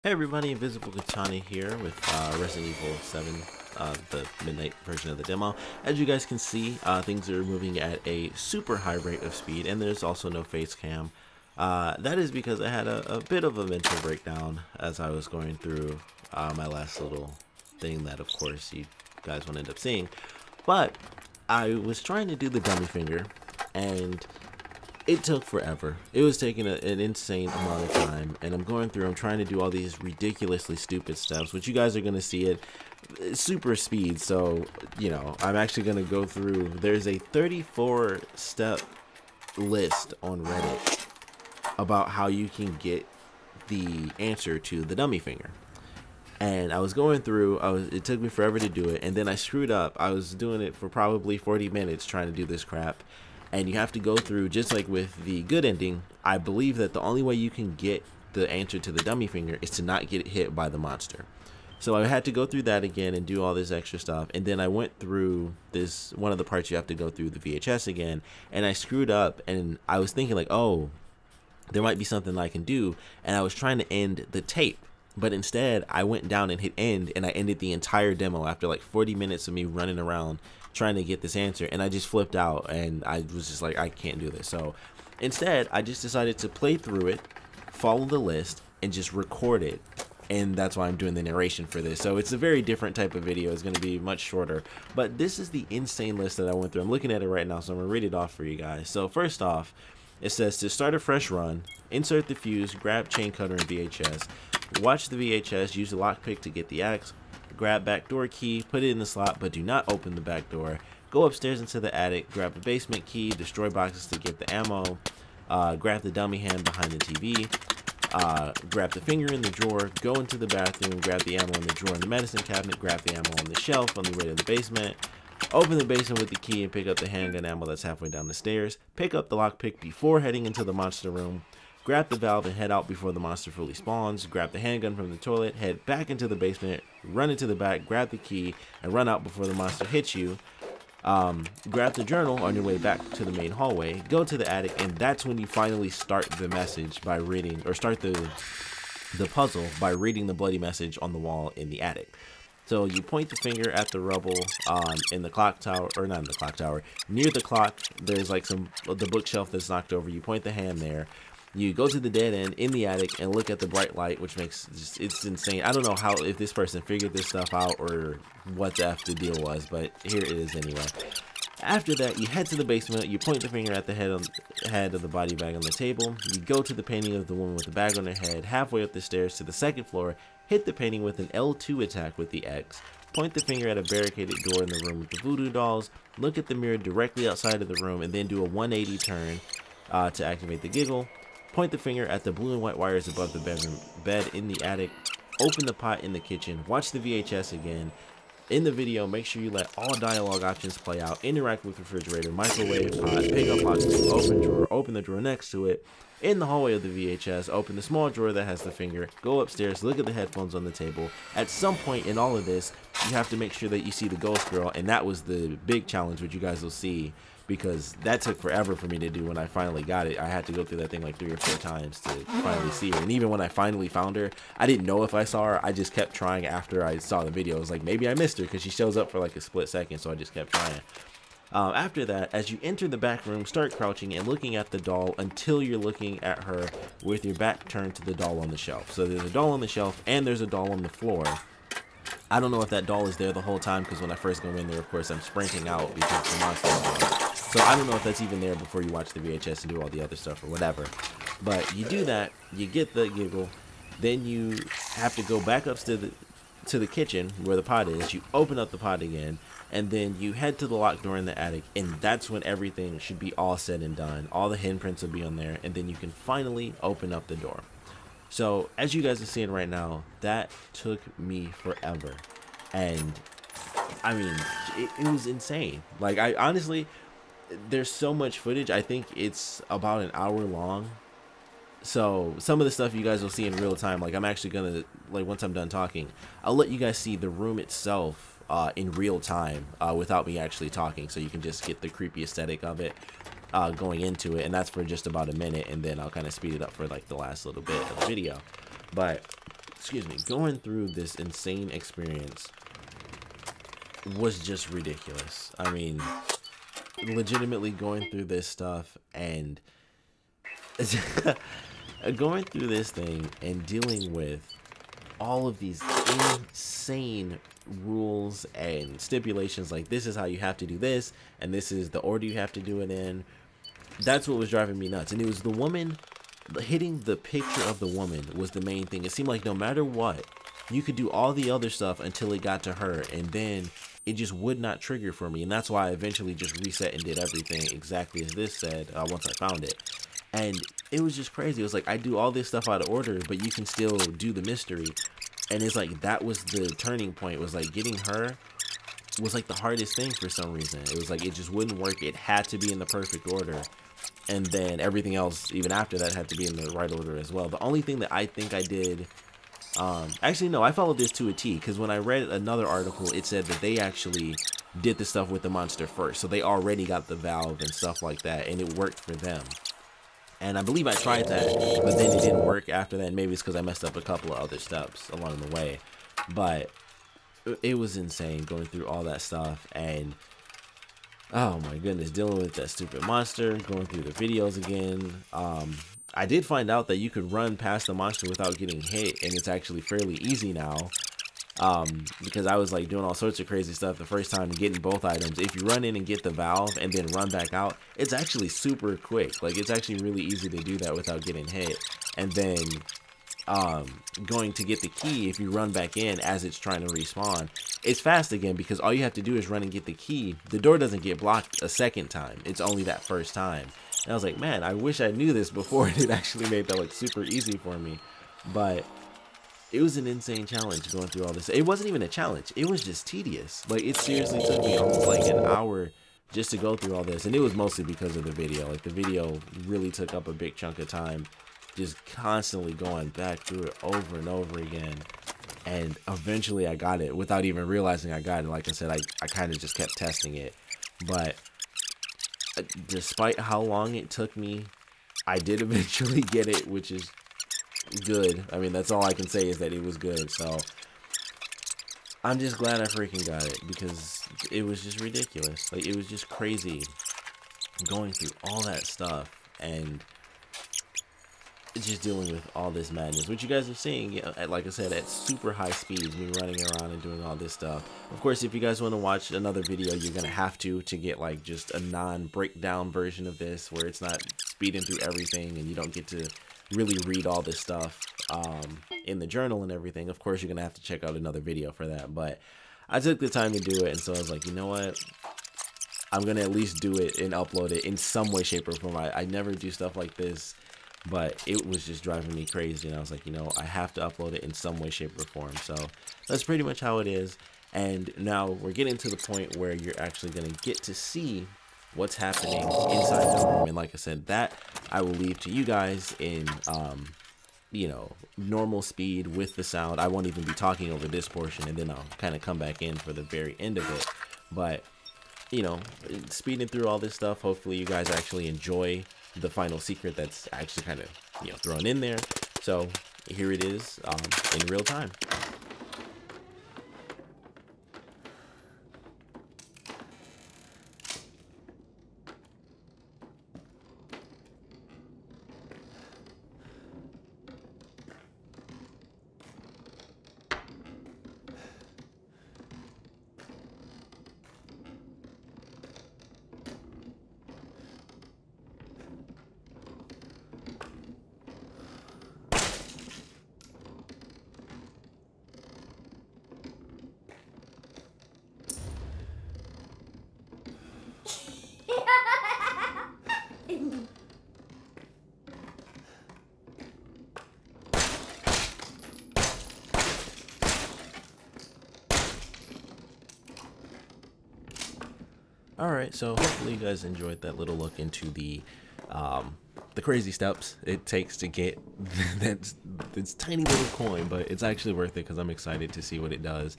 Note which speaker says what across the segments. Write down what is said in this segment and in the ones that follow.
Speaker 1: Hey everybody, Invisiblekatana here with Resident Evil 7, the midnight version of the demo. As you guys can see, things are moving at a super high rate of speed, and there's also no face cam. That is because I had a bit of a mental breakdown as I was going through my last little thing that, of course, you guys won't end up seeing. But I was trying to do the dummy finger, and it took forever. It was taking an insane amount of time, and I'm trying to do all these ridiculously stupid steps, which you guys are going to see at super speed. So, I'm actually going to go through. There's a 34 step list on Reddit about how you can get the answer to the dummy finger. And I was going through, it took me forever to do it, and then I screwed up. I was doing it for probably 40 minutes trying to do this crap. And you have to go through, just like with the good ending, I believe that the only way you can get the answer to the dummy finger is to not get hit by the monster. So I had to go through that again and do all this extra stuff. And then I went through this, one of the parts you have to go through the VHS again, and I screwed up, and I was thinking like, oh, there might be something I can do. And I was trying to end the tape. But instead, I went down and hit end, and I ended the entire demo after like 40 minutes of me running around trying to get this answer, and I just flipped out, and I was just like, I can't do this. So instead, I just decided to play through it, follow the list, and just record it. And that's why I'm doing the narration for this. So it's a very different type of video. It's going to be much shorter. But this is the insane list that I went through. I'm looking at it right now, so I'm going to read it off for you guys. So first off, it says to start a fresh run, insert the fuse, grab chain cutter and VHS, watch the VHS, use the lockpick to get the axe, grab backdoor key, put it in the slot, but do not open the back door. Go upstairs into the attic, grab a basement key, destroy boxes to get the ammo, grab the dummy hand behind the TV, grab the finger in the drawer, go into the bathroom, grab the ammo in the drawer in the medicine cabinet, grab the ammo on the shelf on the way to the basement, open the basement with the key and pick up the handgun ammo that's halfway down the stairs, pick up the lockpick before heading into the monster room, grab the valve and head out before the monster fully spawns, grab the handgun from the toilet, head back into the basement, run into the back, grab the key, and run out before the monster hits you. Grab the journal on your way back to the main hallway, go to the attic, and that's when you finally start the message by reading, or start the puzzle by reading the bloody message on the wall in the attic. So you point the finger at the rubble in the clock tower, or not in the clock tower, near the clock. There's like the bookshelf that's knocked over. You point the hand there. You go to the dead end in the attic and look at the bright light, which makes it's insane. I don't know if this person figured this stuff out or what the F the deal was, but here it is anyway. After that, you head to the basement, you point the finger at the head of the body bag on the table, you go to the painting of the woman with the bag on her head, halfway up the stairs to the second floor, hit the painting with an L2 attack with the X, point the finger at a barricaded door in the room with the voodoo dolls, look at the mirror directly outside of the room, and then do a 180 turn to activate the giggle. Point the finger at the blue and white wires above the bed in the attic, open the pot in the kitchen, watch the VHS again. In the video, make sure you let all dialogue options play out, interact with refrigerator, microwave, pot, pick up hot glue, open drawer, open the drawer next to it. In the hallway of the VHS, open the small drawer that has the finger, go upstairs, look at the headphones on the table. At some point in all of this, you have to make sure that you see the ghost girl, and that was the big challenge, which you guys will see, because that took forever for me to do when I finally got it. I had to go through that thing like 3 or 4 times to finally see her. And even when I finally found her, I didn't know if I saw her. I just kept trying after I saw the video. I was like, maybe I missed her, because she shows up for like a split second, so I just kept trying. After that, as you enter the back room, start crouching and looking at the doll until you're looking at her with your back turned to the doll on the shelf. So there's a doll on the shelf and there's a doll on the floor. I don't know if that doll is there the whole time, because when I first go in there, of course, I'm sprinting out because the monster is there. So I don't know if that's even there before you watch the VHS and do all the other stuff or whatever. But you do that, you get the giggle, then you have to go back up to the kitchen where the pot is. You open up the pot again, and then you head to the locked door in the attic, and that's when everything should be all said and done. All the handprints will be on there, and then you can finally open up the door. So as you guys are seeing right now, that took me forever, and I mean, it was insane. Like, I honestly, there's so much footage. I think it's about an hour long. So some of the stuff you guys will see in real time, like I'm actually gonna, like once I'm done talking, I'll let you guys see the room itself in real time without me actually talking, so you can just get the creepy aesthetic of it going into it. And that's for just about a minute, and then I'll kind of speed it up for like the last little bit of the video. But excuse me, going through this insane experience was just ridiculous. I mean, legitimately going through this stuff and going through this thing and dealing with all of these insane rules and stipulations, like this is how you have to do this and this is the order you have to do it in. That's what was driving me nuts. And it was the woman, hitting the picture of the woman was the main thing. It seemed like no matter what, you could do all the other stuff until it got to her, and then it just would not trigger for me. And that's why I eventually just reset and did everything exactly as this said once I found it. And it was just crazy. It was like, I do all this stuff out of order, but you can still do the mystery. And it's like, that was the turning point. It was like getting her was like the hardest thing for some reason. It was like, it just wouldn't work. It had to be in the perfect order. And then everything else, even after that, had to be in the right order as well. The only thing that I think I did, actually, no, I followed this to a T, because when I read another article, it said that they actually did the stuff with the monster first. So they already got the valve and stuff like that, and it worked for them. And I believe I tried that, but then it didn't work after that. Maybe it's because I messed up a couple of other steps along the way. But it was insane going through all that stuff. And oh my goodness, dealing with that stupid monster, going through the videos again. I did find out that you could run past the monster without getting hit, and it's actually fairly easy now. Because I was like doing all sorts of crazy stuff the first time, getting both items. If you run in and get the valve and then run back out, it's actually super quick. Like, it's actually really easy to do that without getting hit. And then going to get the key, if you run back in as it's trying to respawn, it's fast again, because all you have to do is run and get the key. The door doesn't get blocked a second time. It's only that first time. And I was like, man, I wish I knew this before. It actually made that look super easy for me. But it was an insane challenge going through all this. It wasn't even a challenge. It was just tedious. Like, it seriously took me almost like an hour just to go through all this. And it was mostly because of the video. Like, the video really took up a big chunk of time, just constantly going back through it over and over again. And eventually I got it without even realizing I got it. Like I said, I kind of just kept testing it. But despite how long it took me, I did eventually get it, which is good. I mean, that's all I can say is that it was good. So I'm just glad I freaking got it, because it was just ridiculous. Like, it was just crazy going through all that stuff and just dealing with all this madness, which you guys are seeing, you know, like I said, at super high speeds, me running around and doing all this stuff. Of course, if you guys want to watch another video, you're gonna have to get like just a non-breakdown version of this, where it's not speeding through everything and you don't get to really read all this stuff in the journal and everything. Of course, you're gonna have to check out another video for that, but I took the time to do it, and so I was like, you know what, I'm gonna at least do it and upload it in some way, shape, or form. I never do stuff like this, but it was just driving me crazy, and I was like, you know, I have to upload it in some way, shape, or form. So that's pretty much how it is. And now we're getting to the point where you're actually gonna get to see what's happening inside the room. And like I said, that I will leave to you guys in you know, normal speed with the sound. I won't even be talking over this portion, and then I'll kind of come back in for the very end of it. But you know, speeding through all this stuff, hopefully you guys actually enjoy the final secret that's actually kind of, you know, thrown in there. So here it is in real time. Alright, so hopefully you guys enjoyed that little look into the the crazy steps it takes to get this tiny little coin, but it's actually worth it because I'm excited to see what it does.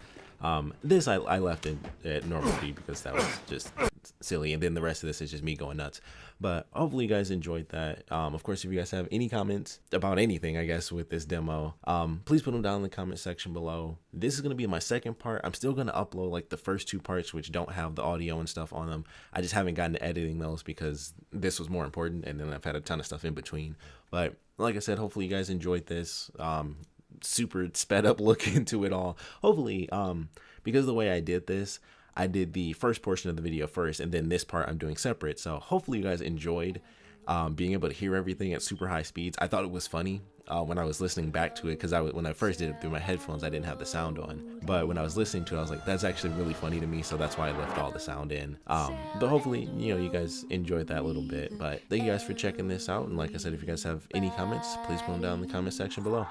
Speaker 1: This I left it at normal speed because that was just silly, and then the rest of this is just me going nuts. But hopefully you guys enjoyed that. Of course, if you guys have any comments about anything, I guess, with this demo, please put them down in the comment section below. This is going to be my second part. I'm still going to upload like the first two parts, which don't have the audio and stuff on them. I just haven't gotten to editing those because this was more important, and then I've had a ton of stuff in between. But like I said, hopefully you guys enjoyed this. Super sped up look into it all. Hopefully, because of the way I did this, I did the first portion of the video first, and then this part I'm doing separate. So hopefully you guys enjoyed being able to hear everything at super high speeds. I thought it was funny when I was listening back to it, because when I first did it through my headphones, I didn't have the sound on. But when I was listening to it, I was like, that's actually really funny to me. So that's why I left all the sound in. But hopefully, you guys enjoyed that a little bit. But thank you guys for checking this out. And like I said, if you guys have any comments, please put them down in the comment section below.